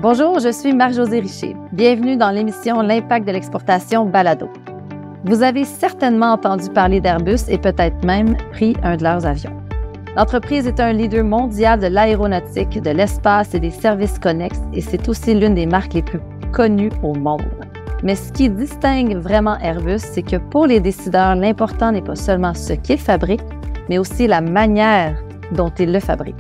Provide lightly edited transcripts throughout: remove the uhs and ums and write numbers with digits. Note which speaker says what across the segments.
Speaker 1: Bonjour, je suis Marie-Josée Richer. Bienvenue dans l'émission L'Impact de l'exportation Balado. Vous avez certainement entendu parler d'Airbus et peut-être même pris un de leurs avions. L'entreprise est un leader mondial de l'aéronautique, de l'espace et des services connexes et c'est aussi l'une des marques les plus connues au monde. Mais ce qui distingue vraiment Airbus, c'est que pour les décideurs, l'important n'est pas seulement ce qu'ils fabriquent, mais aussi la manière dont ils le fabriquent.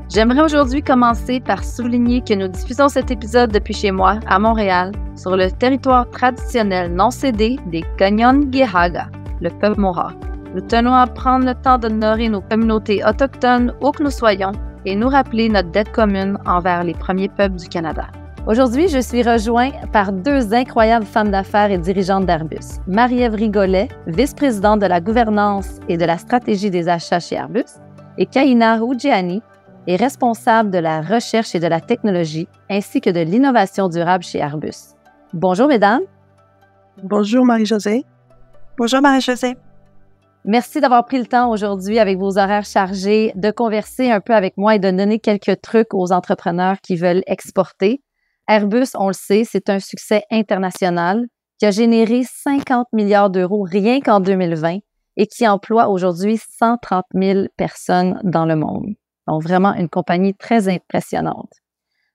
Speaker 1: J'aimerais aujourd'hui commencer par souligner que nous diffusons cet épisode depuis chez moi, à Montréal, sur le territoire traditionnel non cédé des Kanien'kehá:ka, le peuple Mohawk. Nous tenons à prendre le temps d'honorer nos communautés autochtones où que nous soyons et nous rappeler notre dette commune envers les premiers peuples du Canada. Aujourd'hui, je suis rejointe par deux incroyables femmes d'affaires et dirigeantes d'Airbus. Marie-Ève Rigolet, vice-présidente de la gouvernance et de la stratégie des achats chez Airbus, et Kaina Rougiani, est responsable de la recherche et de la technologie, ainsi que de l'innovation durable chez Airbus. Bonjour, mesdames.
Speaker 2: Bonjour, Marie-Josée.
Speaker 3: Bonjour, Marie-Josée.
Speaker 1: Merci d'avoir pris le temps aujourd'hui, avec vos horaires chargés, de converser un peu avec moi et de donner quelques trucs aux entrepreneurs qui veulent exporter. Airbus, on le sait, c'est un succès international qui a généré 50 milliards d'euros rien qu'en 2020 et qui emploie aujourd'hui 130 000 personnes dans le monde. Donc, vraiment une compagnie très impressionnante.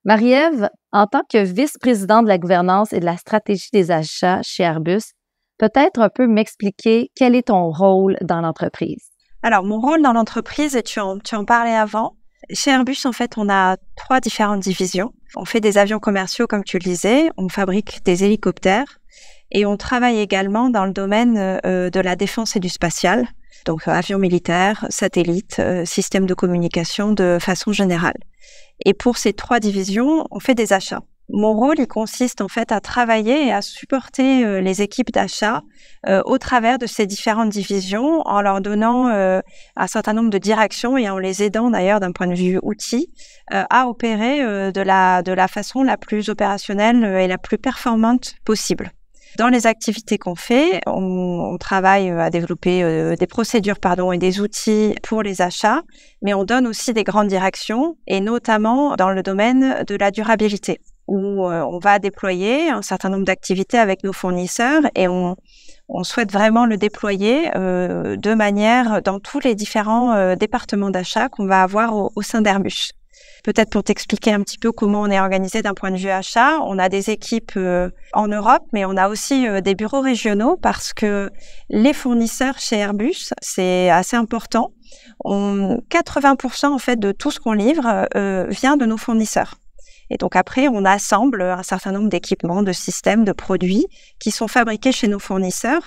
Speaker 1: Marie-Ève, en tant que vice-présidente de la gouvernance et de la stratégie des achats chez Airbus, peut-être un peu m'expliquer quel est ton rôle dans l'entreprise?
Speaker 3: Alors, mon rôle dans l'entreprise, et tu en parlais avant, chez Airbus, en fait, on a 3 différentes divisions. On fait des avions commerciaux, comme tu le disais, on fabrique des hélicoptères et on travaille également dans le domaine de la défense et du spatial. Donc, avions militaires, satellites, systèmes de communication de façon générale. Et pour ces 3 divisions, on fait des achats. Mon rôle, il consiste en fait à travailler et à supporter les équipes d'achat au travers de ces différentes divisions en leur donnant un certain nombre de directions et en les aidant d'ailleurs d'un point de vue outil à opérer de la façon la plus opérationnelle et la plus performante possible. Dans les activités qu'on fait, on travaille à développer des procédures et des outils pour les achats, mais on donne aussi des grandes directions, et notamment dans le domaine de la durabilité, où on va déployer un certain nombre d'activités avec nos fournisseurs, et on souhaite vraiment le déployer de manière dans tous les différents départements d'achat qu'on va avoir au sein d'Airbus. Peut-être pour t'expliquer un petit peu comment on est organisé d'un point de vue achat, on a des équipes en Europe, mais on a aussi des bureaux régionaux parce que les fournisseurs chez Airbus, c'est assez important. 80% en fait de tout ce qu'on livre vient de nos fournisseurs. Et donc après, on assemble un certain nombre d'équipements, de systèmes, de produits qui sont fabriqués chez nos fournisseurs.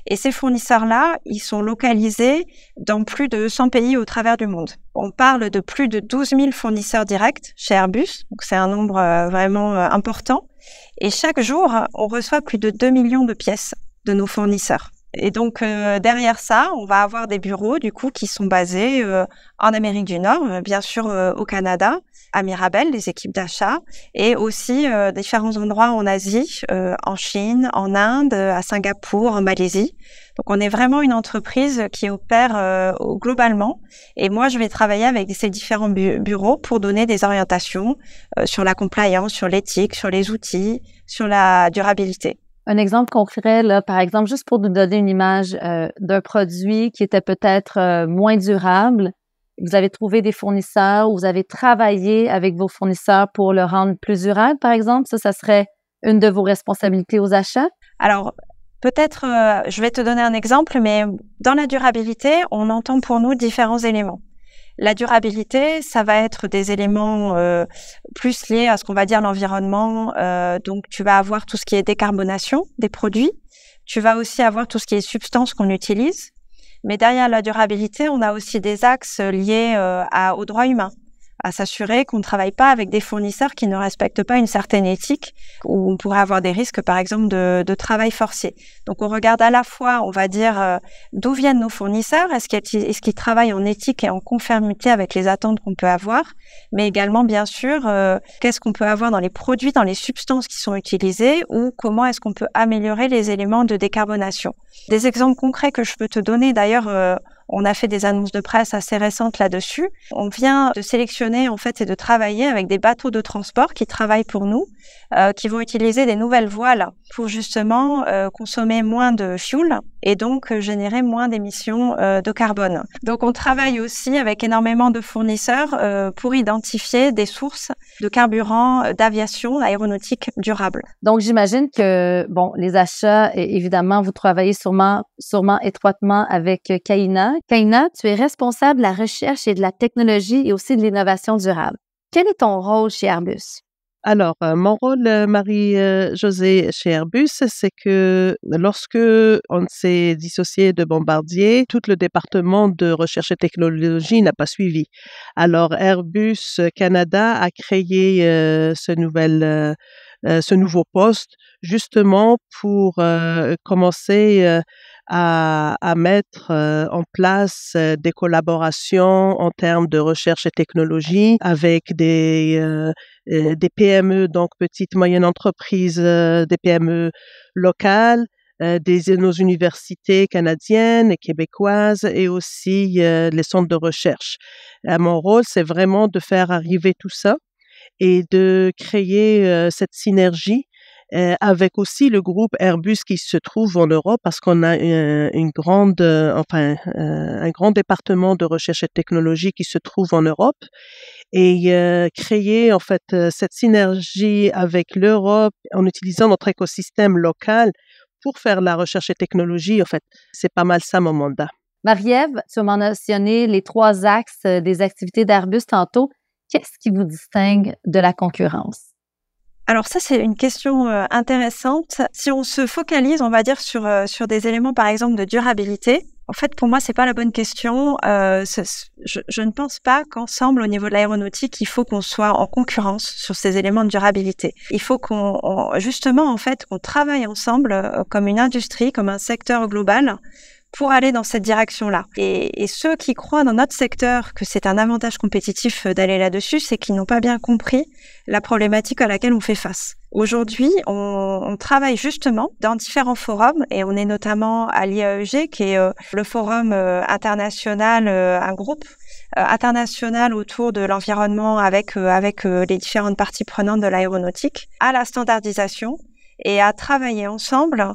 Speaker 3: Et ces fournisseurs-là, ils sont localisés dans plus de 100 pays au travers du monde. On parle de plus de 12 000 fournisseurs directs chez Airbus, donc c'est un nombre vraiment important. Et chaque jour, on reçoit plus de 2 millions de pièces de nos fournisseurs. Et donc, derrière ça, on va avoir des bureaux, du coup, qui sont basés en Amérique du Nord, bien sûr au Canada, à Mirabel, les équipes d'achat, et aussi différents endroits en Asie, en Chine, en Inde, à Singapour, en Malaisie. Donc, on est vraiment une entreprise qui opère globalement. Et moi, je vais travailler avec ces différents bureaux pour donner des orientations sur la compliance, sur l'éthique, sur les outils, sur la durabilité.
Speaker 1: Un exemple concret, là, par exemple, juste pour nous donner une image d'un produit qui était peut-être moins durable, vous avez trouvé des fournisseurs ou vous avez travaillé avec vos fournisseurs pour le rendre plus durable, par exemple? Ça serait une de vos responsabilités aux achats?
Speaker 3: Alors, peut-être, je vais te donner un exemple, mais dans la durabilité, on entend pour nous différents éléments. La durabilité, ça va être des éléments plus liés à ce qu'on va dire l'environnement. Donc, tu vas avoir tout ce qui est décarbonation des produits. Tu vas aussi avoir tout ce qui est substances qu'on utilise. Mais derrière la durabilité, on a aussi des axes liés aux droits humains, à s'assurer qu'on ne travaille pas avec des fournisseurs qui ne respectent pas une certaine éthique, où on pourrait avoir des risques, par exemple, de travail forcé. Donc, on regarde à la fois, on va dire, d'où viennent nos fournisseurs, est-ce qu'ils travaillent en éthique et en conformité avec les attentes qu'on peut avoir, mais également, bien sûr, qu'est-ce qu'on peut avoir dans les produits, dans les substances qui sont utilisées, ou comment est-ce qu'on peut améliorer les éléments de décarbonation. Des exemples concrets que je peux te donner, d'ailleurs, On a fait des annonces de presse assez récentes là-dessus. On vient de sélectionner en fait et de travailler avec des bateaux de transport qui travaillent pour nous, qui vont utiliser des nouvelles voiles pour justement consommer moins de fuel et donc générer moins d'émissions de carbone. Donc on travaille aussi avec énormément de fournisseurs pour identifier des sources de carburant d'aviation aéronautique durable.
Speaker 1: Donc j'imagine que les achats, évidemment, vous travaillez sûrement étroitement avec Caïna. Caïna, tu es responsable de la recherche et de la technologie et aussi de l'innovation durable. Quel est ton rôle chez Airbus?
Speaker 2: Alors, mon rôle, Marie-Josée, chez Airbus, c'est que lorsque on s'est dissocié de Bombardier, tout le département de recherche et technologie n'a pas suivi. Alors, Airbus Canada a créé ce nouveau poste justement pour commencer à mettre en place des collaborations en termes de recherche et technologie avec des PME, donc petites moyennes entreprises, des PME locales, nos universités canadiennes et québécoises et aussi les centres de recherche. Mon rôle, c'est vraiment de faire arriver tout ça et de créer cette synergie avec aussi le groupe Airbus qui se trouve en Europe parce qu'on a un grand département de recherche et technologie qui se trouve en Europe et créer en fait cette synergie avec l'Europe en utilisant notre écosystème local pour faire la recherche et technologie. En fait, c'est pas mal ça mon mandat.
Speaker 1: Marie-Ève, tu as mentionné les 3 axes des activités d'Airbus tantôt. Qu'est-ce qui vous distingue de la concurrence?
Speaker 3: Alors ça, c'est une question intéressante. Si on se focalise, on va dire, sur des éléments, par exemple, de durabilité, en fait, pour moi, c'est pas la bonne question. Je ne pense pas qu'ensemble, au niveau de l'aéronautique, il faut qu'on soit en concurrence sur ces éléments de durabilité. Il faut qu'on travaille ensemble comme une industrie, comme un secteur global, pour aller dans cette direction-là. Et ceux qui croient dans notre secteur que c'est un avantage compétitif d'aller là-dessus, c'est qu'ils n'ont pas bien compris la problématique à laquelle on fait face. Aujourd'hui, on travaille justement dans différents forums et on est notamment à l'IAEG, qui est le forum international, un groupe international autour de l'environnement avec les différentes parties prenantes de l'aéronautique, à la standardisation et à travailler ensemble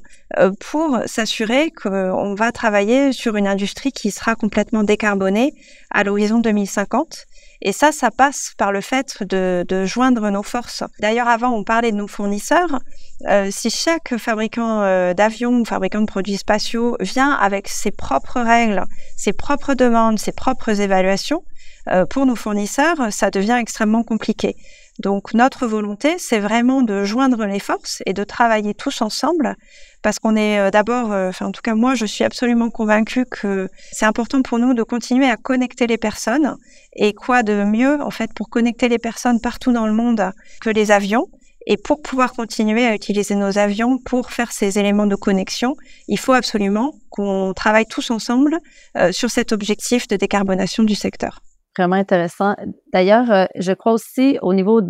Speaker 3: pour s'assurer qu'on va travailler sur une industrie qui sera complètement décarbonée à l'horizon 2050. Et ça passe par le fait de joindre nos forces. D'ailleurs, avant, on parlait de nos fournisseurs. Si chaque fabricant d'avions ou fabricant de produits spatiaux vient avec ses propres règles, ses propres demandes, ses propres évaluations, pour nos fournisseurs, ça devient extrêmement compliqué. Donc, notre volonté, c'est vraiment de joindre les forces et de travailler tous ensemble parce qu'on est d'abord, en tout cas moi, je suis absolument convaincue que c'est important pour nous de continuer à connecter les personnes et quoi de mieux, en fait, pour connecter les personnes partout dans le monde que les avions. Et pour pouvoir continuer à utiliser nos avions pour faire ces éléments de connexion, il faut absolument qu'on travaille tous ensemble sur cet objectif de décarbonation du secteur.
Speaker 1: Vraiment intéressant. D'ailleurs, je crois aussi au niveau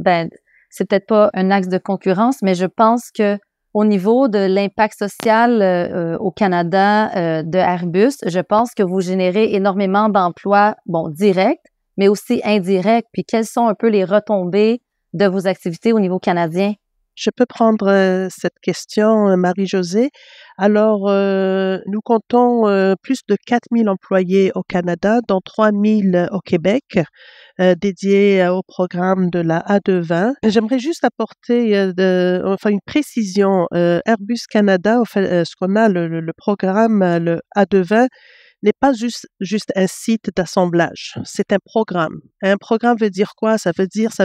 Speaker 1: c'est peut-être pas un axe de concurrence, mais je pense que au niveau de l'impact social au Canada de Airbus, je pense que vous générez énormément d'emplois, directs, mais aussi indirects. Puis quelles sont un peu les retombées de vos activités au niveau canadien?
Speaker 2: Je peux prendre cette question, Marie-Josée. Alors, nous comptons plus de 4000 employés au Canada, dont 3000 au Québec, dédiés au programme de la A220. J'aimerais juste apporter une précision. Airbus Canada, ce qu'on a, le programme, le A220, n'est pas juste un site d'assemblage, c'est un programme. Un programme veut dire quoi? Ça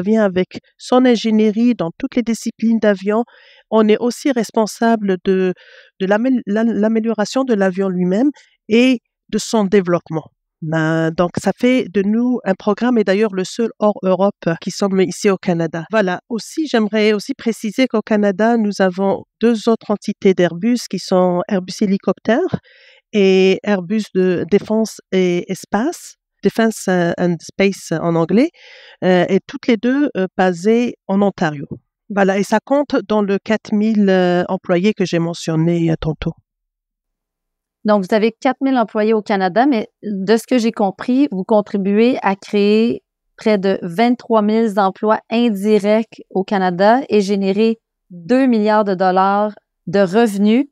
Speaker 2: vient avec son ingénierie dans toutes les disciplines d'avion. On est aussi responsable de l'amélioration de l'avion lui-même et de son développement. Donc, ça fait de nous un programme et d'ailleurs le seul hors Europe qui sommes ici au Canada. Voilà. Aussi, j'aimerais aussi préciser qu'au Canada, nous avons 2 autres entités d'Airbus qui sont Airbus Hélicoptères et Airbus de Défense et Espace, Defense and Space en anglais, et toutes les 2 basées en Ontario. Voilà, et ça compte dans le 4000 employés que j'ai mentionné tantôt.
Speaker 1: Donc, vous avez 4000 employés au Canada, mais de ce que j'ai compris, vous contribuez à créer près de 23 000 emplois indirects au Canada et générer 2 milliards de dollars de revenus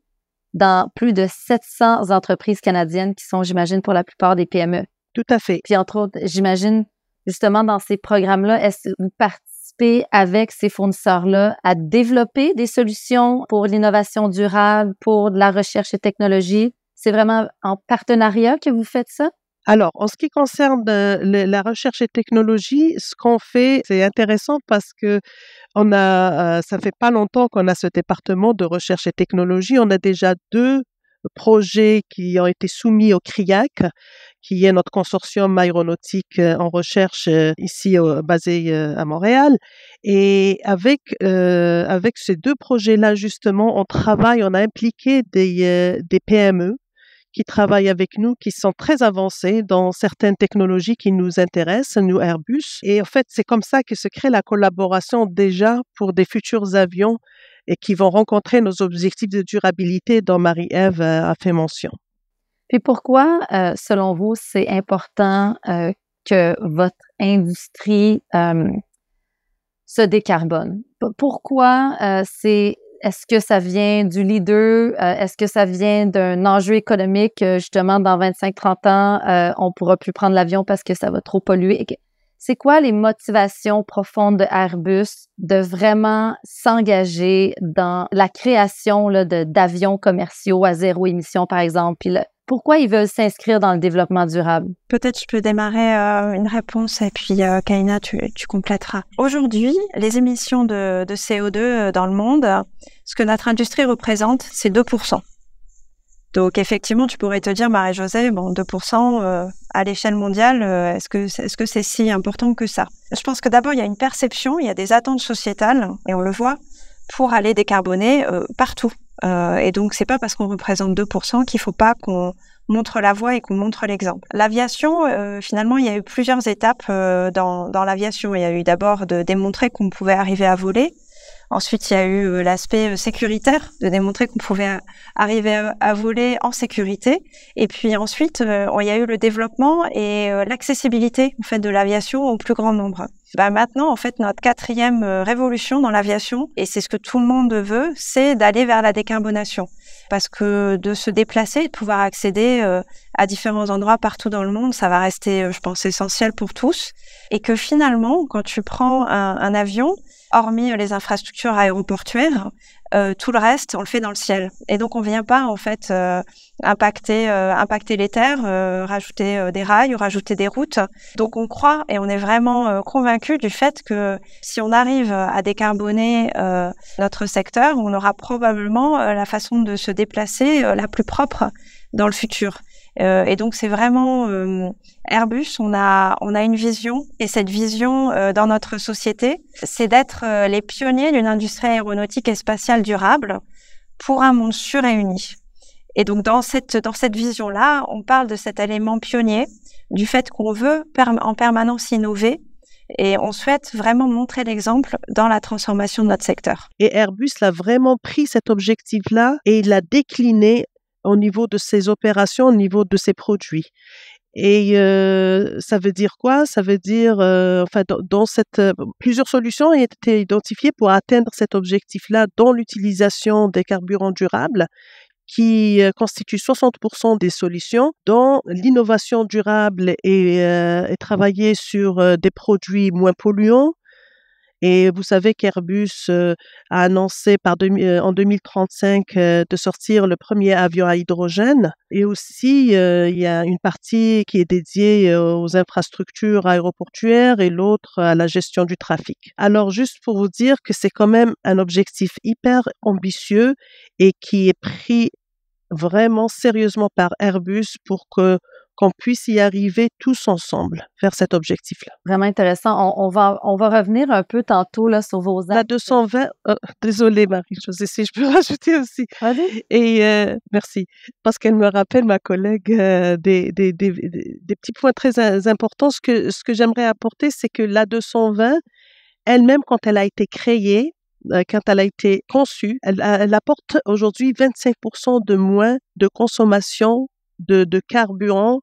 Speaker 1: dans plus de 700 entreprises canadiennes qui sont, j'imagine, pour la plupart des PME.
Speaker 2: Tout à fait.
Speaker 1: Puis, entre autres, j'imagine, justement, dans ces programmes-là, est-ce que vous participez avec ces fournisseurs-là à développer des solutions pour l'innovation durable, pour de la recherche et technologie? C'est vraiment en partenariat que vous faites ça?
Speaker 2: Alors, en ce qui concerne la recherche et technologie, ce qu'on fait, c'est intéressant parce que ça fait pas longtemps qu'on a ce département de recherche et technologie. On a déjà 2 projets qui ont été soumis au CRIAC, qui est notre consortium aéronautique en recherche ici basé à Montréal. Et avec ces 2 projets-là, justement, on a impliqué des PME qui travaillent avec nous, qui sont très avancés dans certaines technologies qui nous intéressent, nous Airbus. Et en fait, c'est comme ça que se crée la collaboration déjà pour des futurs avions et qui vont rencontrer nos objectifs de durabilité dont Marie-Ève a fait mention.
Speaker 1: Puis pourquoi, selon vous, c'est important que votre industrie se décarbone? Pourquoi est-ce que ça vient du leader? Est-ce que ça vient d'un enjeu économique? Justement, dans 25-30 ans, on pourra plus prendre l'avion parce que ça va trop polluer. C'est quoi les motivations profondes de Airbus de vraiment s'engager dans la création là, d'avions commerciaux à zéro émission, par exemple? Puis pourquoi ils veulent s'inscrire dans le développement durable?
Speaker 3: Peut-être je peux démarrer une réponse et puis Kaina, tu compléteras. Aujourd'hui, les émissions de CO2 dans le monde, ce que notre industrie représente, c'est 2%. Donc effectivement, tu pourrais te dire, Marie-Josée, 2% à l'échelle mondiale, est-ce que c'est si important que ça? Je pense que d'abord, il y a une perception, il y a des attentes sociétales, et on le voit, pour aller décarboner partout. Et donc, c'est pas parce qu'on représente 2% qu'il faut pas qu'on montre la voie et qu'on montre l'exemple. L'aviation, finalement, il y a eu plusieurs étapes dans l'aviation. Il y a eu d'abord de démontrer qu'on pouvait arriver à voler. Ensuite, il y a eu l'aspect sécuritaire, de démontrer qu'on pouvait arriver à voler en sécurité. Et puis ensuite, il y a eu le développement et l'accessibilité en fait, de l'aviation au plus grand nombre. Maintenant, en fait, notre 4e révolution dans l'aviation, et c'est ce que tout le monde veut, c'est d'aller vers la décarbonation. Parce que de se déplacer, de pouvoir accéder à différents endroits partout dans le monde, ça va rester, je pense, essentiel pour tous. Et que finalement, quand tu prends un avion, hormis les infrastructures aéroportuaires, tout le reste, on le fait dans le ciel. Et donc, on vient pas, en fait, impacter les terres, rajouter des rails ou rajouter des routes. Donc, on croit et on est vraiment convaincus du fait que si on arrive à décarboner notre secteur, on aura probablement la façon de se déplacer la plus propre dans le futur. Et donc, c'est vraiment Airbus, on a une vision, et cette vision dans notre société, c'est d'être les pionniers d'une industrie aéronautique et spatiale durable pour un monde sûr et uni. Et donc, dans cette vision-là, on parle de cet élément pionnier, du fait qu'on veut en permanence innover, et on souhaite vraiment montrer l'exemple dans la transformation de notre secteur.
Speaker 2: Et Airbus a vraiment pris cet objectif-là et il l'a décliné au niveau de ses opérations, au niveau de ses produits. Et ça veut dire quoi? Ça veut dire, plusieurs solutions ont été identifiées pour atteindre cet objectif-là, dont l'utilisation des carburants durables, qui constitue 60% des solutions, dont l'innovation durable et travailler sur des produits moins polluants. Et vous savez qu'Airbus a annoncé en 2035 de sortir le premier avion à hydrogène. Et aussi, il y a une partie qui est dédiée aux infrastructures aéroportuaires et l'autre à la gestion du trafic. Alors, juste pour vous dire que c'est quand même un objectif hyper ambitieux et qui est pris vraiment sérieusement par Airbus pour qu'on puisse y arriver tous ensemble vers cet objectif-là.
Speaker 1: Vraiment intéressant. On va revenir un peu tantôt là, sur vos
Speaker 2: La 220, désolée Marie-Josée, si je peux rajouter aussi.
Speaker 1: Allez.
Speaker 2: Et merci, parce qu'elle me rappelle, ma collègue, des petits points très importants. Ce que j'aimerais apporter, c'est que la 220, elle-même, quand elle a été créée, quand elle a été conçue, elle apporte aujourd'hui 25% de moins de consommation de carburant.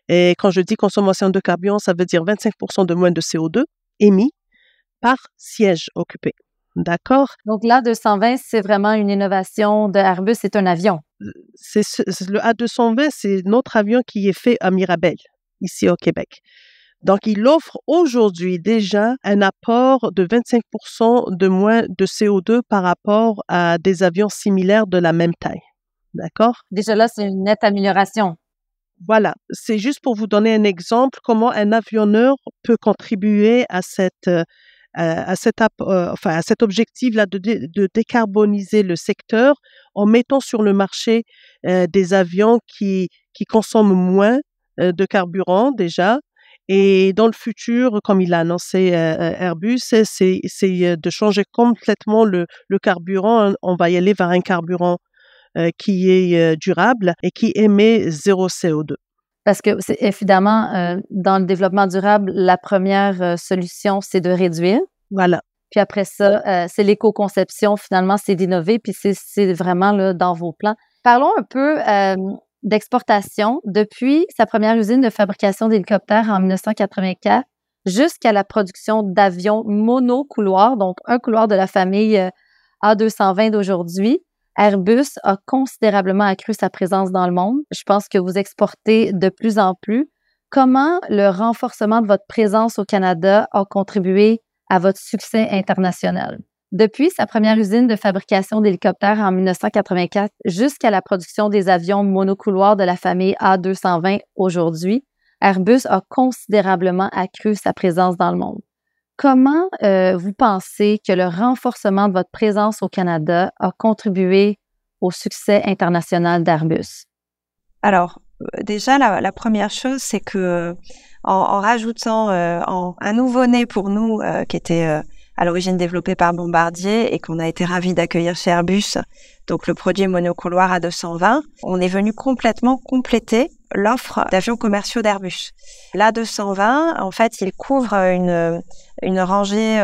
Speaker 2: Et quand je dis consommation de carburant, ça veut dire 25% de moins de CO2 émis par siège occupé. D'accord?
Speaker 1: Donc, l'A220, c'est vraiment une innovation de Airbus, c'est un avion.
Speaker 2: Le A220, c'est notre avion qui est fait à Mirabel, ici au Québec. Donc, il offre aujourd'hui déjà un apport de 25% de moins de CO2 par rapport à des avions similaires de la même taille. D'accord?
Speaker 1: Déjà là, c'est une nette amélioration.
Speaker 2: Voilà, c'est juste pour vous donner un exemple comment un avionneur peut contribuer à cet objectif-là de décarboniser le secteur en mettant sur le marché des avions qui consomment moins de carburant déjà. Et dans le futur, comme il a annoncé Airbus, c'est de changer complètement le carburant. On va y aller vers un carburant qui est durable et qui émet zéro CO2.
Speaker 1: Parce que c'est évidemment, dans le développement durable, la première solution, c'est de réduire.
Speaker 2: Voilà.
Speaker 1: Puis après ça, c'est l'éco-conception, finalement, c'est d'innover, puis c'est vraiment là, dans vos plans. Parlons un peu d'exportation. Depuis sa première usine de fabrication d'hélicoptères en 1984 jusqu'à la production d'avions monocouloirs, donc un couloir de la famille A220 d'aujourd'hui, Airbus a considérablement accru sa présence dans le monde. Je pense que vous exportez de plus en plus. Comment le renforcement de votre présence au Canada a contribué à votre succès international? Depuis sa première usine de fabrication d'hélicoptères en 1984 jusqu'à la production des avions monocouloirs de la famille A220 aujourd'hui, Airbus a considérablement accru sa présence dans le monde. Comment vous pensez que le renforcement de votre présence au Canada a contribué au succès international d'Airbus?
Speaker 3: Alors, déjà, la première chose, c'est que en rajoutant un nouveau-né pour nous qui était à l'origine développé par Bombardier et qu'on a été ravis d'accueillir chez Airbus, donc le produit monocouloir A220, on est venu complètement compléter l'offre d'avions commerciaux d'Airbus. L'A220, en fait, il couvre une rangée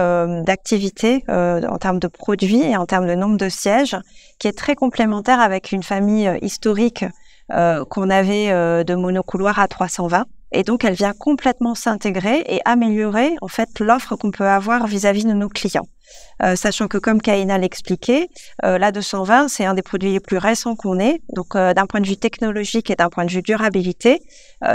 Speaker 3: d'activités en termes de produits et en termes de nombre de sièges qui est très complémentaire avec une famille historique qu'on avait de monocouloir A320. Et donc, elle vient complètement s'intégrer et améliorer, en fait, l'offre qu'on peut avoir vis-à-vis de nos clients. Sachant que, comme Kahina l'expliquait, l'A220, c'est un des produits les plus récents qu'on ait. Donc, d'un point de vue technologique et d'un point de vue durabilité,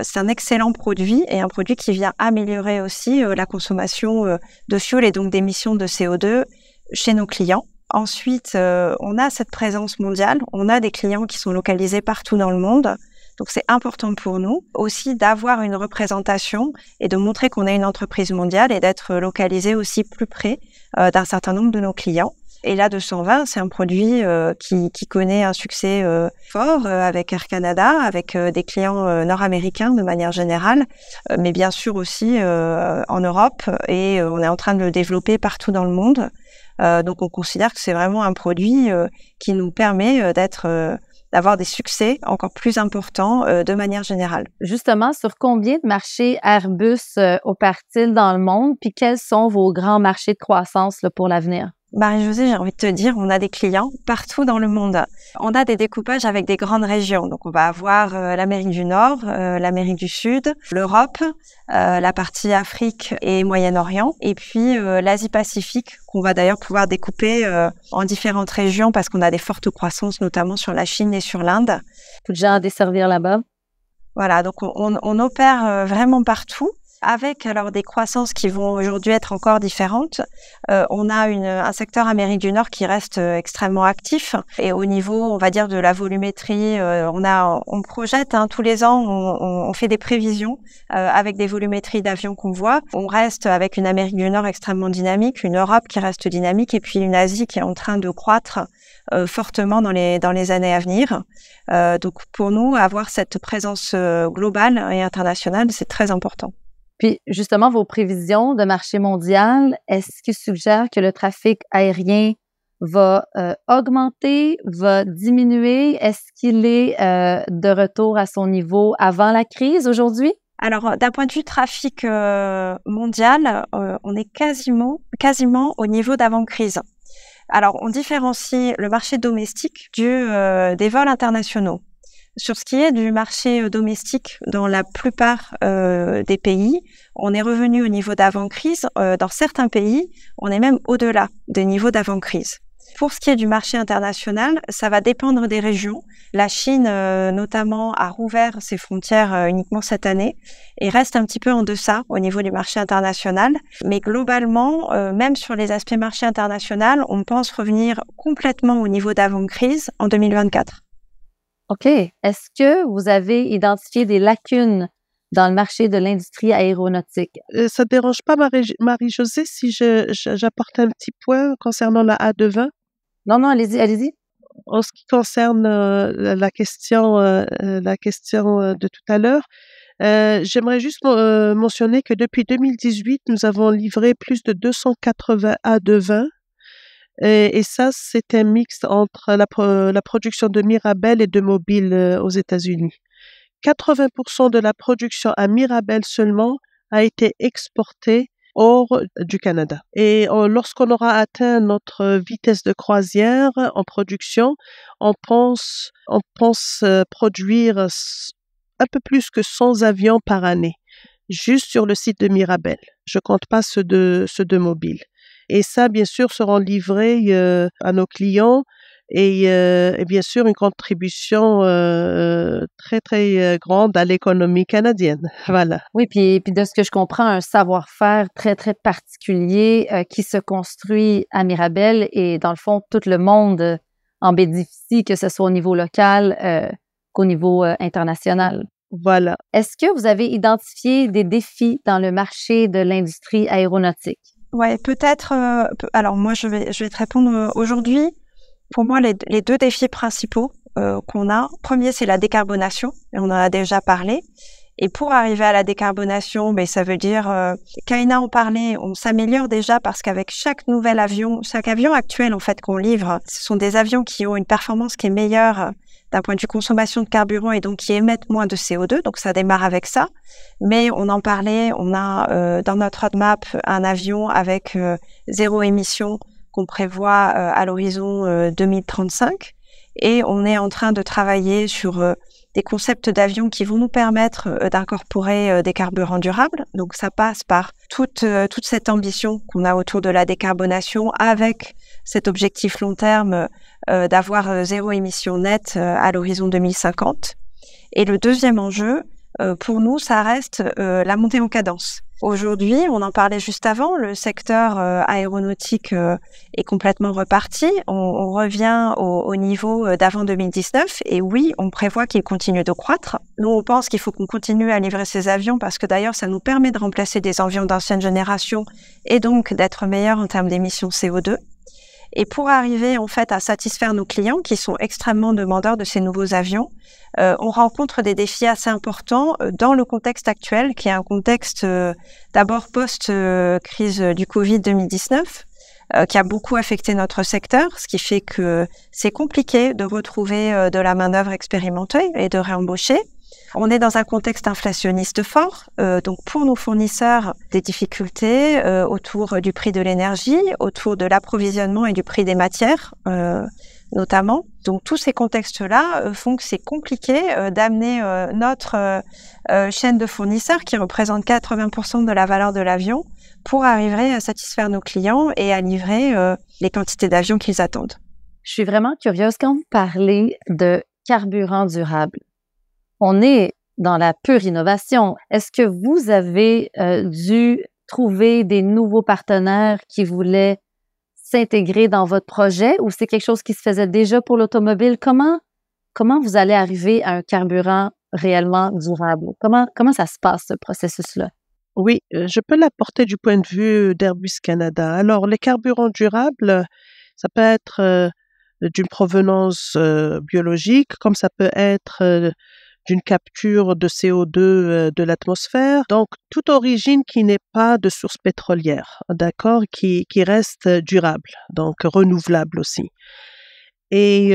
Speaker 3: c'est un excellent produit et un produit qui vient améliorer aussi la consommation de fuel et donc d'émissions de CO2 chez nos clients. Ensuite, on a cette présence mondiale. On a des clients qui sont localisés partout dans le monde. Donc, c'est important pour nous aussi d'avoir une représentation et de montrer qu'on est une entreprise mondiale et d'être localisé aussi plus près d'un certain nombre de nos clients. Et l'A220, c'est un produit qui connaît un succès fort avec Air Canada, avec des clients nord-américains de manière générale, mais bien sûr aussi en Europe. Et on est en train de le développer partout dans le monde. Donc, on considère que c'est vraiment un produit qui nous permet d'avoir des succès encore plus importants de manière générale.
Speaker 1: Justement, sur combien de marchés Airbus opère-t-il dans le monde? Puis quels sont vos grands marchés de croissance là, pour l'avenir?
Speaker 3: Marie-Josée, j'ai envie de te dire, on a des clients partout dans le monde. On a des découpages avec des grandes régions. Donc, on va avoir l'Amérique du Nord, l'Amérique du Sud, l'Europe, la partie Afrique et Moyen-Orient, et puis l'Asie-Pacifique, qu'on va d'ailleurs pouvoir découper en différentes régions parce qu'on a des fortes croissances, notamment sur la Chine et sur l'Inde.
Speaker 1: Beaucoup de gens à desservir là-bas.
Speaker 3: Voilà, donc on opère vraiment partout. Avec alors des croissances qui vont aujourd'hui être encore différentes, on a un secteur Amérique du Nord qui reste extrêmement actif et au niveau, on va dire, de la volumétrie, on projette tous les ans, on fait des prévisions avec des volumétries d'avions qu'on voit. On reste avec une Amérique du Nord extrêmement dynamique, une Europe qui reste dynamique et puis une Asie qui est en train de croître fortement dans les années à venir. Donc pour nous, avoir cette présence globale et internationale, c'est très important.
Speaker 1: Puis, justement, vos prévisions de marché mondial, est-ce qu'ils suggèrent que le trafic aérien va augmenter, va diminuer? Est-ce qu'il est de retour à son niveau avant la crise aujourd'hui?
Speaker 3: Alors, d'un point de vue trafic mondial, on est quasiment au niveau d'avant-crise. Alors, on différencie le marché domestique des vols internationaux. Sur ce qui est du marché domestique, dans la plupart des pays, on est revenu au niveau d'avant-crise. Dans certains pays, on est même au-delà des niveaux d'avant-crise. Pour ce qui est du marché international, ça va dépendre des régions. La Chine, notamment, a rouvert ses frontières uniquement cette année et reste un petit peu en deçà au niveau du marché international. Mais globalement, même sur les aspects marché international, on pense revenir complètement au niveau d'avant-crise en 2024.
Speaker 1: OK. Est-ce que vous avez identifié des lacunes dans le marché de l'industrie aéronautique?
Speaker 2: Ça ne dérange pas Marie-Josée si j'apporte un petit point concernant la A220?
Speaker 1: Non, allez-y, allez-y.
Speaker 2: En ce qui concerne la question de tout à l'heure, j'aimerais juste mentionner que depuis 2018, nous avons livré plus de 280 A220 et ça, c'est un mix entre la production de Mirabel et de Mobile aux États-Unis. 80% de la production à Mirabel seulement a été exportée hors du Canada. Et lorsqu'on aura atteint notre vitesse de croisière en production, on pense produire un peu plus que 100 avions par année, juste sur le site de Mirabel. Je compte pas ceux de Mobile. Et ça, bien sûr, seront livrés à nos clients et bien sûr une contribution très très grande à l'économie canadienne. Voilà.
Speaker 1: Oui, puis de ce que je comprends, un savoir-faire très très particulier qui se construit à Mirabel et dans le fond tout le monde en bénéficie, que ce soit au niveau local qu'au niveau international.
Speaker 2: Voilà.
Speaker 1: Est-ce que vous avez identifié des défis dans le marché de l'industrie aéronautique?
Speaker 3: Ouais, peut-être. Alors moi, je vais te répondre aujourd'hui. Pour moi, les deux défis principaux qu'on a, premier, c'est la décarbonation, et on en a déjà parlé. Et pour arriver à la décarbonation, ça veut dire, Kaina en parlait, on s'améliore déjà parce qu'avec chaque avion actuel en fait qu'on livre, ce sont des avions qui ont une performance qui est meilleure d'un point de vue consommation de carburant et donc qui émettent moins de CO2. Donc ça démarre avec ça. Mais on en parlait, on a dans notre roadmap un avion avec zéro émission qu'on prévoit à l'horizon 2035. Et on est en train de travailler sur des concepts d'avions qui vont nous permettre d'incorporer des carburants durables. Donc ça passe par toute cette ambition qu'on a autour de la décarbonation avec cet objectif long terme d'avoir zéro émission nette à l'horizon 2050. Et le deuxième enjeu, pour nous, ça reste la montée en cadence. Aujourd'hui, on en parlait juste avant, le secteur aéronautique est complètement reparti. On revient au niveau d'avant 2019 et oui, on prévoit qu'il continue de croître. Nous, on pense qu'il faut qu'on continue à livrer ces avions parce que d'ailleurs, ça nous permet de remplacer des avions d'ancienne génération et donc d'être meilleurs en termes d'émissions CO2. Et pour arriver en fait à satisfaire nos clients qui sont extrêmement demandeurs de ces nouveaux avions, on rencontre des défis assez importants dans le contexte actuel, qui est un contexte d'abord post-crise du Covid 2019, qui a beaucoup affecté notre secteur, ce qui fait que c'est compliqué de retrouver de la main-d'œuvre expérimentée et de réembaucher. On est dans un contexte inflationniste fort, donc pour nos fournisseurs, des difficultés autour du prix de l'énergie, autour de l'approvisionnement et du prix des matières, notamment. Donc tous ces contextes-là font que c'est compliqué d'amener notre chaîne de fournisseurs, qui représente 80% de la valeur de l'avion, pour arriver à satisfaire nos clients et à livrer les quantités d'avions qu'ils attendent.
Speaker 1: Je suis vraiment curieuse quand vous parlez de carburant durable. On est dans la pure innovation. Est-ce que vous avez dû trouver des nouveaux partenaires qui voulaient s'intégrer dans votre projet ou c'est quelque chose qui se faisait déjà pour l'automobile? Comment vous allez arriver à un carburant réellement durable? Comment ça se passe, ce processus-là?
Speaker 2: Oui, je peux l'apporter du point de vue d'Airbus Canada. Alors, les carburants durables, ça peut être d'une provenance biologique, comme ça peut être d'une capture de CO2 de l'atmosphère. Donc, toute origine qui n'est pas de source pétrolière, d'accord, qui reste durable, donc renouvelable aussi. Et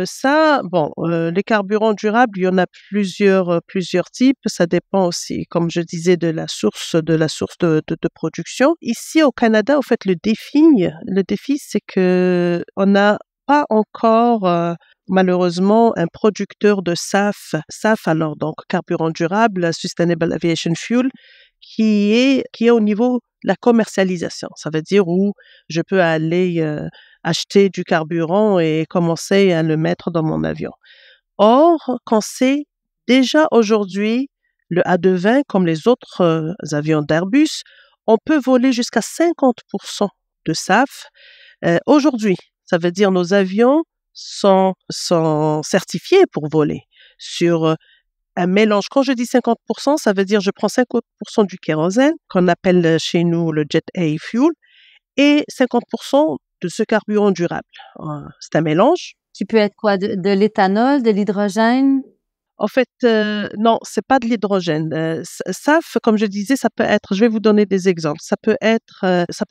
Speaker 2: ça, bon, les carburants durables, il y en a plusieurs types. Ça dépend aussi, comme je disais, de la source de production. Ici au Canada, en fait, le défi, c'est que on n'a pas encore malheureusement un producteur de SAF. SAF, alors donc carburant durable, Sustainable Aviation Fuel, qui est au niveau de la commercialisation. Ça veut dire où je peux aller acheter du carburant et commencer à le mettre dans mon avion. Or, quand c'est déjà aujourd'hui le A220, comme les autres avions d'Airbus, on peut voler jusqu'à 50% de SAF. Aujourd'hui, ça veut dire nos avions sont certifiés pour voler sur un mélange. Quand je dis 50%, ça veut dire je prends 50% du kérosène, qu'on appelle chez nous le Jet A Fuel, et 50% de ce carburant durable. C'est un mélange.
Speaker 1: Qui peut être quoi? De l'éthanol, de l'hydrogène?
Speaker 2: En fait, non, c'est pas de l'hydrogène. SAF, comme je disais, ça peut être, je vais vous donner des exemples, ça peut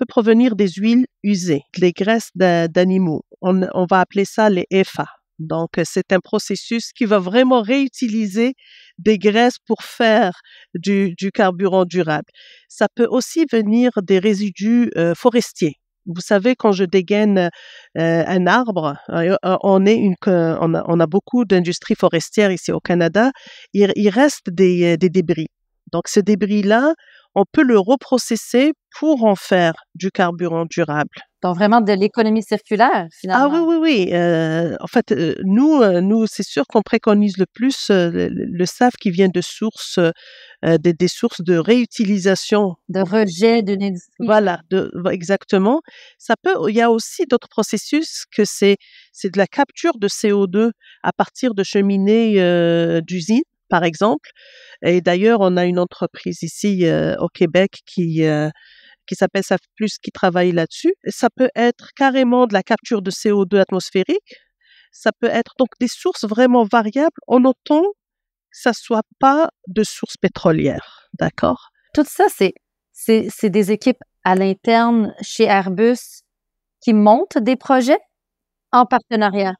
Speaker 2: provenir des huiles usées, les graisses d'animaux. On va appeler ça les EFA. Donc, c'est un processus qui va vraiment réutiliser des graisses pour faire du carburant durable. Ça peut aussi venir des résidus forestiers. Vous savez, quand je dégaine un arbre, on a beaucoup d'industries forestières ici au Canada. Il reste des débris. Donc, ce débris-là, on peut le reprocesser pour en faire du carburant durable.
Speaker 1: Donc, vraiment de l'économie circulaire, finalement.
Speaker 2: Ah oui. En fait, nous, c'est sûr qu'on préconise le plus le SAF qui vient de sources, des sources de réutilisation.
Speaker 1: De rejet d'une industrie.
Speaker 2: Voilà, exactement. Il y a aussi d'autres processus que c'est de la capture de CO2 à partir de cheminées d'usines, par exemple. Et d'ailleurs, on a une entreprise ici au Québec qui s'appelle SAF+, qui travaille là-dessus. Ça peut être carrément de la capture de CO2 atmosphérique. Ça peut être donc des sources vraiment variables en autant que ça soit pas de sources pétrolières. D'accord?
Speaker 1: Tout ça, c'est des équipes à l'interne chez Airbus qui montent des projets en partenariat.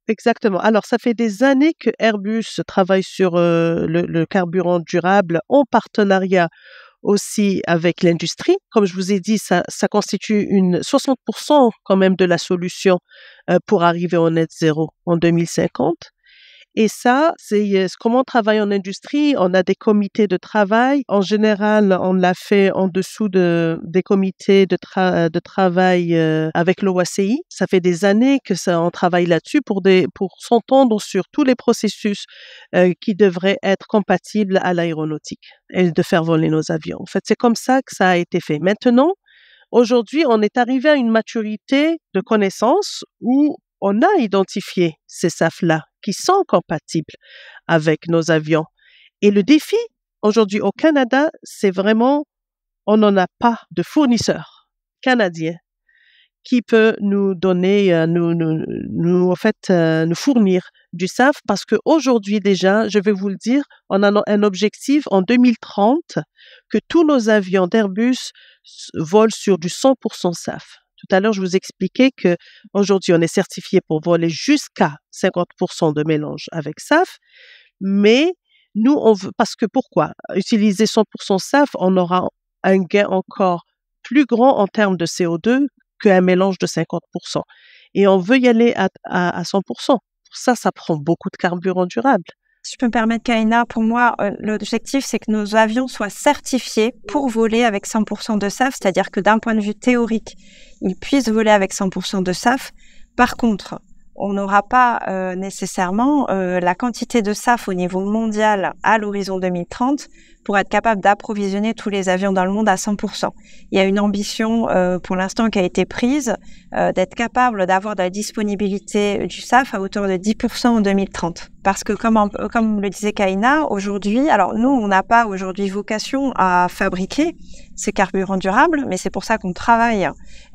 Speaker 2: Exactement. Alors, ça fait des années que Airbus travaille sur le carburant durable en partenariat aussi avec l'industrie. Comme je vous ai dit, ça constitue 60% quand même de la solution pour arriver au net zéro en 2050. Et ça, c'est comment on travaille en industrie. On a des comités de travail. En général, on l'a fait en dessous des comités de travail avec l'OACI. Ça fait des années que on travaille là-dessus pour s'entendre sur tous les processus qui devraient être compatibles à l'aéronautique et de faire voler nos avions. En fait, c'est comme ça que ça a été fait. Maintenant, aujourd'hui, on est arrivé à une maturité de connaissance où on a identifié ces SAF-là qui sont compatibles avec nos avions. Et le défi aujourd'hui au Canada, c'est vraiment, on n'en a pas de fournisseur canadien qui peut nous donner, nous fournir du SAF, parce que aujourd'hui déjà, je vais vous le dire, on a un objectif en 2030 que tous nos avions d'Airbus volent sur du 100% SAF. Tout à l'heure, je vous expliquais que aujourd'hui, on est certifié pour voler jusqu'à 50% de mélange avec SAF, mais nous, on veut, parce que pourquoi? Utiliser 100% SAF, on aura un gain encore plus grand en termes de CO2 qu'un mélange de 50%. Et on veut y aller à 100%. Pour ça, ça prend beaucoup de carburant durable.
Speaker 3: Si je peux me permettre, Kahina, pour moi, l'objectif, c'est que nos avions soient certifiés pour voler avec 100% de SAF, c'est-à-dire que d'un point de vue théorique, ils puissent voler avec 100% de SAF. Par contre, on n'aura pas nécessairement la quantité de SAF au niveau mondial à l'horizon 2030 pour être capable d'approvisionner tous les avions dans le monde à 100%. Il y a une ambition pour l'instant qui a été prise d'être capable d'avoir de la disponibilité du SAF à hauteur de 10% en 2030. Parce que comme le disait Kahina, aujourd'hui, alors nous, on n'a pas aujourd'hui vocation à fabriquer ces carburants durables, mais c'est pour ça qu'on travaille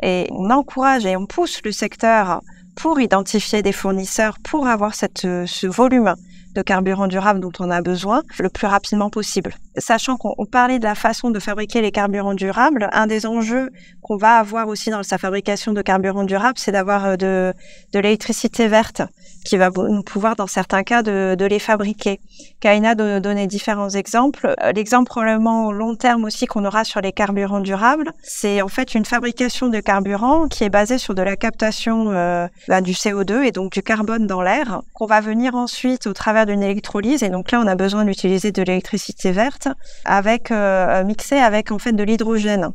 Speaker 3: et on encourage et on pousse le secteur pour identifier des fournisseurs, pour avoir ce volume de carburant durable dont on a besoin le plus rapidement possible. sachant qu'on parlait de la façon de fabriquer les carburants durables, un des enjeux qu'on va avoir aussi dans sa fabrication de carburants durables, c'est d'avoir de l'électricité verte qui va nous pouvoir, dans certains cas, de les fabriquer. Kahina donnait différents exemples. L'exemple probablement au long terme aussi qu'on aura sur les carburants durables, c'est en fait une fabrication de carburant qui est basée sur de la captation du CO2 et donc du carbone dans l'air, qu'on va venir ensuite au travers d'une électrolyse. Et donc là, on a besoin d'utiliser de l'électricité verte avec mixée avec en fait de l'hydrogène.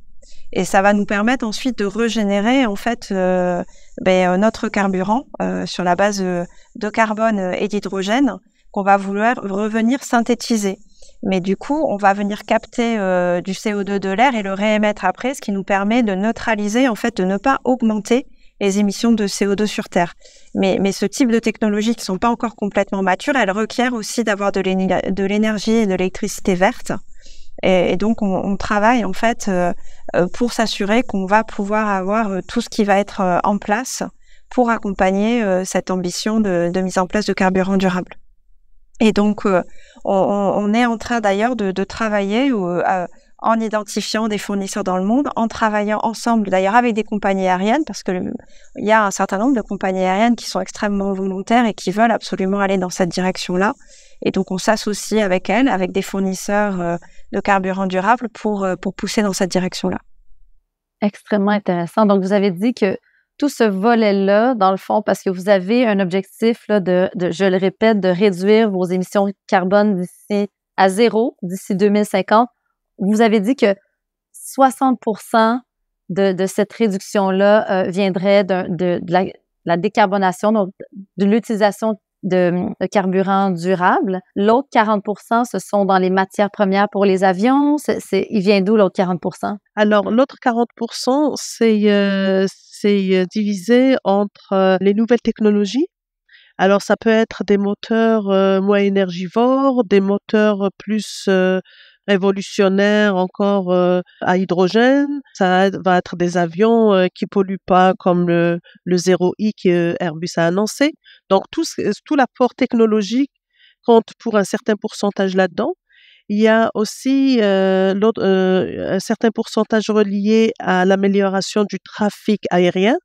Speaker 3: Et ça va nous permettre ensuite de régénérer en fait notre carburant sur la base de carbone et d'hydrogène qu'on va vouloir revenir synthétiser. Mais du coup, on va venir capter du CO2 de l'air et le réémettre après, ce qui nous permet de neutraliser, en fait, de ne pas augmenter les émissions de CO2 sur Terre. Mais ce type de technologies qui sont pas encore complètement matures, elles requièrent aussi d'avoir de l'énergie et de l'électricité verte. Et donc, on travaille en fait pour s'assurer qu'on va pouvoir avoir tout ce qui va être en place pour accompagner cette ambition de mise en place de carburants durables. Et donc, on est en train d'ailleurs de travailler en identifiant des fournisseurs dans le monde, en travaillant ensemble d'ailleurs avec des compagnies aériennes, parce que il y a un certain nombre de compagnies aériennes qui sont extrêmement volontaires et qui veulent absolument aller dans cette direction-là. Et donc, on s'associe avec elles, avec des fournisseurs de carburants durables pour pousser dans cette direction-là.
Speaker 1: Extrêmement intéressant. Donc, vous avez dit que tout ce volet-là, dans le fond, parce que vous avez un objectif là, je le répète, de réduire vos émissions de carbone d'ici à zéro, d'ici 2050. Vous avez dit que 60% de cette réduction-là viendrait de la décarbonation, donc de l'utilisation de carburants durables. L'autre 40%, ce sont dans les matières premières pour les avions. Il vient d'où l'autre 40%?
Speaker 2: Alors, l'autre 40%, c'est divisé entre les nouvelles technologies. Alors, ça peut être des moteurs moins énergivores, des moteurs plus révolutionnaires encore à hydrogène. Ça va être des avions qui polluent pas comme le 0i que Airbus a annoncé. Donc, tout l'apport technologique compte pour un certain pourcentage là-dedans. Il y a aussi un certain pourcentage relié à l'amélioration du trafic aérien.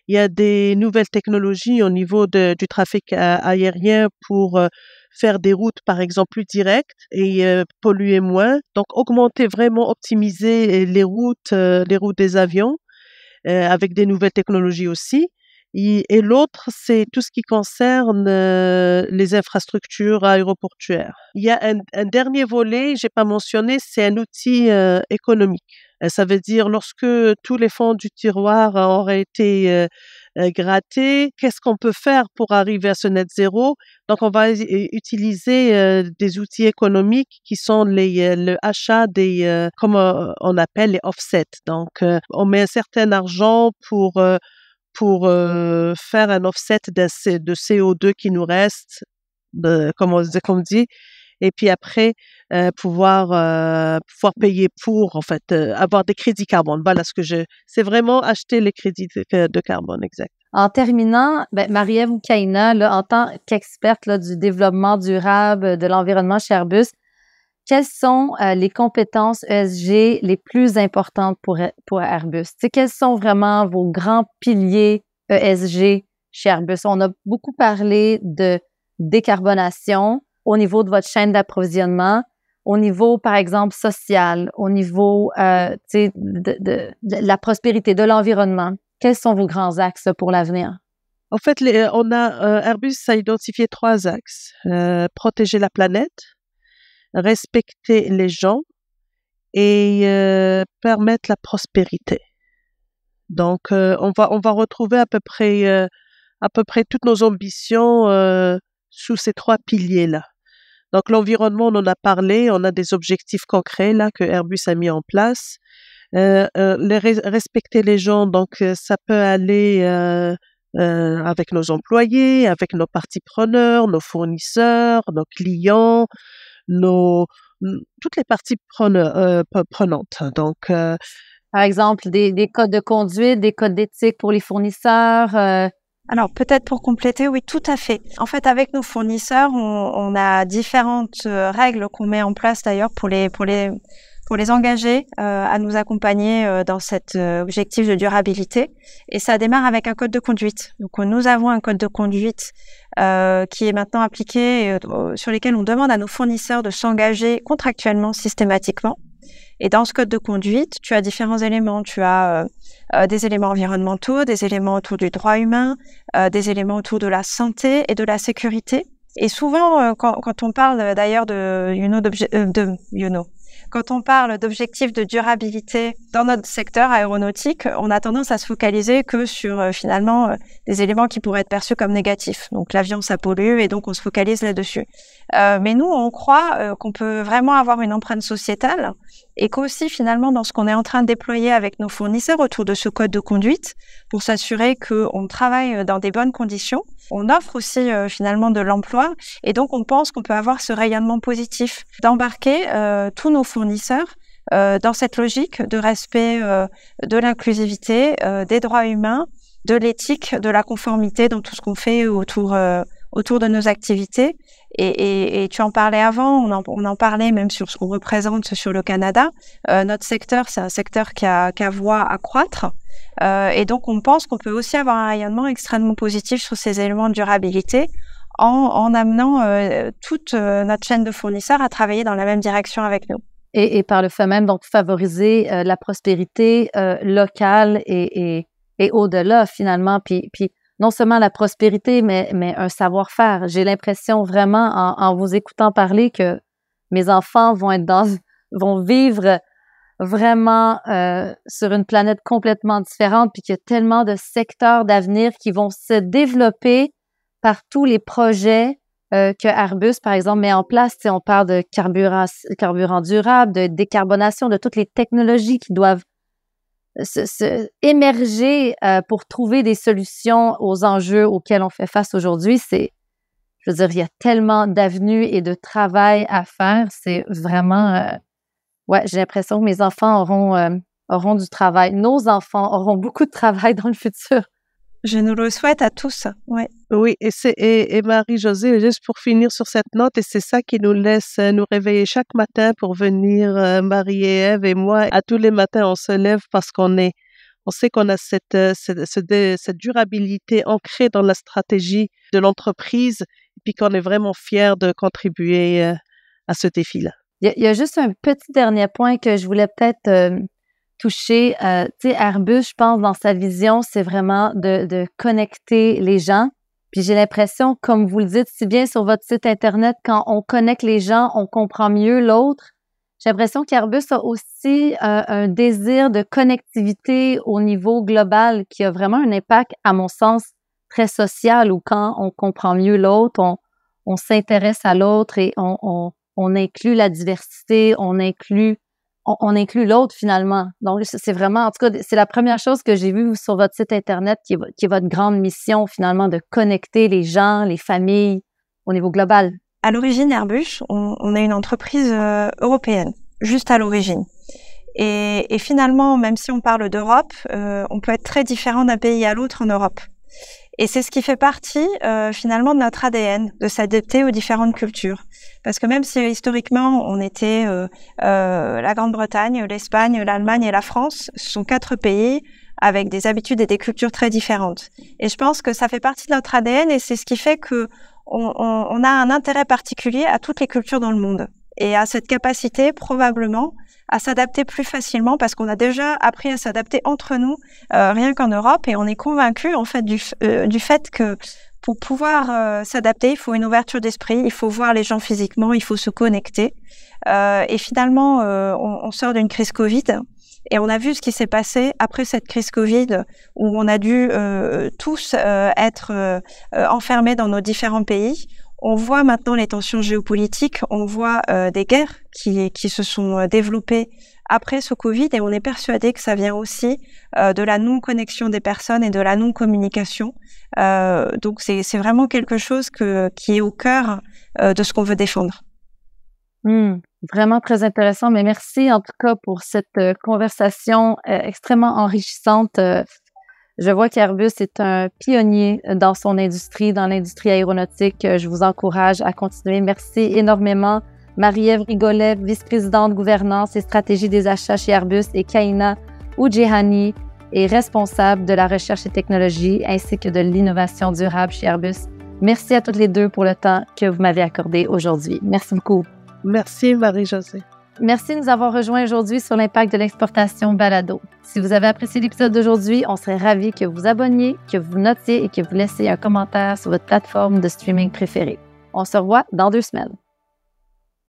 Speaker 2: Il y a des nouvelles technologies au niveau du trafic aérien pour faire des routes, par exemple, plus directes et polluer moins. Donc, optimiser les routes des avions avec des nouvelles technologies aussi. Et l'autre, c'est tout ce qui concerne les infrastructures aéroportuaires. Il y a un dernier volet, j'ai pas mentionné, c'est un outil économique. Ça veut dire lorsque tous les fonds du tiroir auraient été grattés, qu'est-ce qu'on peut faire pour arriver à ce net zéro? Donc, on va utiliser des outils économiques qui sont le achat des, comme on appelle les offsets. Donc, on met un certain argent pour faire un offset de CO2 qui nous reste, comme on dit, et puis après pouvoir payer pour en fait avoir des crédits carbone. Voilà c'est vraiment acheter les crédits de carbone, exact.
Speaker 1: En terminant, Marie-Ève ou Kahina, là, en tant qu'experte là, du développement durable de l'environnement chez Airbus, quelles sont les compétences ESG les plus importantes pour Airbus? Quels sont vraiment vos grands piliers ESG chez Airbus? On a beaucoup parlé de décarbonation au niveau de votre chaîne d'approvisionnement, au niveau, par exemple, social, au niveau de la prospérité, de l'environnement. Quels sont vos grands axes pour l'avenir?
Speaker 2: En fait, Airbus a identifié 3 axes. Protéger la planète, respecter les gens et permettre la prospérité. Donc, on va retrouver à peu près toutes nos ambitions sous ces 3 piliers-là. Donc, l'environnement, on en a parlé, on a des objectifs concrets là que Airbus a mis en place. Respecter les gens, donc ça peut aller avec nos employés, avec nos parties preneurs, nos fournisseurs, nos clients, toutes les parties prenantes. Donc,
Speaker 1: par exemple, des codes de conduite, des codes d'éthique pour les fournisseurs.
Speaker 3: Alors peut-être pour compléter, oui, tout à fait. En fait, avec nos fournisseurs, on a différentes règles qu'on met en place d'ailleurs pour les engager à nous accompagner dans cet objectif de durabilité. Et ça démarre avec un code de conduite. Donc nous avons un code de conduite qui est maintenant appliqué, sur lesquels on demande à nos fournisseurs de s'engager contractuellement systématiquement. Et dans ce code de conduite, tu as différents éléments. Tu as des éléments environnementaux, des éléments autour du droit humain, des éléments autour de la santé et de la sécurité. Et souvent, quand on parle d'ailleurs de quand on parle d'objectifs de durabilité dans notre secteur aéronautique, on a tendance à se focaliser que sur finalement des éléments qui pourraient être perçus comme négatifs. Donc l'avion, ça pollue et donc on se focalise là-dessus. Mais nous, on croit qu'on peut vraiment avoir une empreinte sociétale et qu'aussi finalement dans ce qu'on est en train de déployer avec nos fournisseurs autour de ce code de conduite pour s'assurer qu'on travaille dans des bonnes conditions. On offre aussi finalement de l'emploi et donc on pense qu'on peut avoir ce rayonnement positif d'embarquer tous nos fournisseurs dans cette logique de respect de l'inclusivité, des droits humains, de l'éthique, de la conformité dans tout ce qu'on fait autour de nos activités. Et tu en parlais avant, on en parlait même sur ce qu'on représente sur le Canada. Notre secteur, c'est un secteur qui a voie à croître. Et donc, on pense qu'on peut aussi avoir un rayonnement extrêmement positif sur ces éléments de durabilité en amenant toute notre chaîne de fournisseurs à travailler dans la même direction avec nous.
Speaker 1: Et par le fait même, donc, favoriser la prospérité locale et au-delà, finalement. Puis non seulement la prospérité, mais un savoir-faire. J'ai l'impression vraiment, en vous écoutant parler, que mes enfants vont vivre vraiment sur une planète complètement différente, puis qu'il y a tellement de secteurs d'avenir qui vont se développer par tous les projets que Airbus, par exemple, met en place. On parle de carburant durable, de décarbonation, de toutes les technologies qui doivent se émerger pour trouver des solutions aux enjeux auxquels on fait face aujourd'hui. Je veux dire, il y a tellement d'avenues et de travail à faire. C'est vraiment... ouais, j'ai l'impression que mes enfants auront du travail. Nos enfants auront beaucoup de travail dans le futur.
Speaker 3: Je nous le souhaite à tous, ouais.
Speaker 2: Oui, et Marie-Josée, juste pour finir sur cette note, et c'est ça qui nous laisse nous réveiller chaque matin pour venir, Marie et Ève et moi, à tous les matins, on se lève parce on sait qu'on a cette durabilité ancrée dans la stratégie de l'entreprise, et puis qu'on est vraiment fiers de contribuer à ce défi-là.
Speaker 1: Il y a juste un petit dernier point que je voulais peut-être toucher. Tu sais, Airbus, je pense, dans sa vision, c'est vraiment de connecter les gens. Puis j'ai l'impression, comme vous le dites si bien sur votre site Internet, quand on connecte les gens, on comprend mieux l'autre. J'ai l'impression qu'Airbus a aussi un désir de connectivité au niveau global qui a vraiment un impact, à mon sens, très social, où quand on comprend mieux l'autre, on s'intéresse à l'autre et on inclut la diversité, on inclut l'autre finalement. Donc, c'est vraiment, en tout cas, c'est la première chose que j'ai vue sur votre site Internet qui est votre grande mission finalement de connecter les gens, les familles au niveau global.
Speaker 3: À l'origine, Airbus, on est une entreprise européenne, juste à l'origine. Et finalement, même si on parle d'Europe, on peut être très différent d'un pays à l'autre en Europe. Et c'est ce qui fait partie finalement de notre ADN, de s'adapter aux différentes cultures. Parce que même si historiquement on était la Grande-Bretagne, l'Espagne, l'Allemagne et la France, ce sont 4 pays avec des habitudes et des cultures très différentes. Et je pense que ça fait partie de notre ADN et c'est ce qui fait que on a un intérêt particulier à toutes les cultures dans le monde et à cette capacité probablement à s'adapter plus facilement parce qu'on a déjà appris à s'adapter entre nous rien qu'en Europe et on est convaincu en fait du fait que pour pouvoir s'adapter, il faut une ouverture d'esprit, il faut voir les gens physiquement, il faut se connecter. Et finalement, on sort d'une crise Covid et on a vu ce qui s'est passé après cette crise Covid où on a dû tous être enfermés dans nos différents pays. On voit maintenant les tensions géopolitiques, on voit des guerres qui se sont développées après ce Covid et on est persuadé que ça vient aussi de la non-connexion des personnes et de la non-communication. Donc c'est vraiment quelque chose qui est au cœur de ce qu'on veut défendre.
Speaker 1: Vraiment très intéressant, mais merci en tout cas pour cette conversation extrêmement enrichissante. Je vois qu'Airbus est un pionnier dans son industrie, dans l'industrie aéronautique. Je vous encourage à continuer. Merci énormément. Marie-Ève Rigolet, vice-présidente gouvernance et stratégie des achats chez Airbus, et Kaina Oudjehani est responsable de la recherche et technologie ainsi que de l'innovation durable chez Airbus. Merci à toutes les deux pour le temps que vous m'avez accordé aujourd'hui. Merci beaucoup.
Speaker 2: Merci Marie-Josée.
Speaker 1: Merci de nous avoir rejoints aujourd'hui sur l'impact de l'exportation balado. Si vous avez apprécié l'épisode d'aujourd'hui, on serait ravis que vous vous abonniez, que vous notiez et que vous laissiez un commentaire sur votre plateforme de streaming préférée. On se revoit dans 2 semaines.